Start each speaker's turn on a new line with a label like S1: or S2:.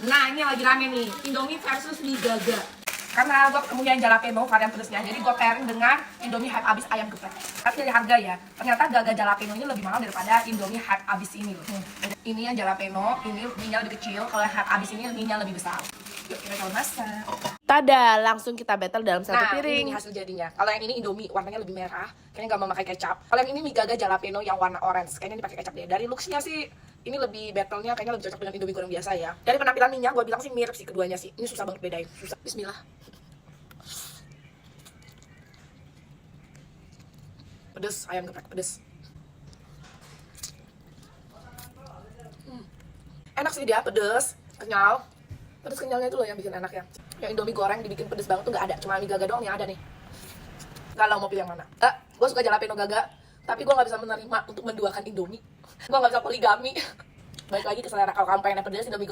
S1: Nah ini lagi rame nih, Indomie versus mie gaga. Karena gue ketemunya yang jalapeno varian pedesnya, jadi gue pairing dengan Indomie hype abis ayam geprek. Tapi dari harga ya, ternyata gaga jalapeno ini lebih mahal daripada Indomie hype abis ini loh. Ini yang jalapeno, ini mie-nya lebih kecil, kalau yang hype abis ini mie-nya lebih besar. Yuk kita coba masak.
S2: Tada, langsung kita battle dalam satu
S1: Nah,
S2: piring.
S1: ini hasil jadinya. Kalau yang ini Indomie warnanya lebih merah, kayaknya nggak memakai kecap. Kalau yang ini mie gaga jalapeno yang warna orange, kayaknya dipakai kecap deh. Dari looks-nya sih, ini lebih battle-nya kayaknya lebih cocok dengan Indomie goreng biasa ya. Dari penampilan mie-nya, gue bilang sih mirip sih keduanya sih. Ini susah banget bedain, susah. Bismillah. Pedes, ayam geprek pedes. Enak sih dia, pedes, kenyal. Pedes kenyalnya itu loh yang bikin enak ya. Yang Indomie goreng dibikin pedes banget tuh nggak ada, cuma mie gaga doang yang ada nih. Kalau mau pilih yang mana? Gue suka jalapeno gaga, tapi gue nggak bisa menerima untuk menduakan Indomie. Gue nggak bisa poligami. Balik lagi ke selera, kalau kamu pengen yang pedes, Indomie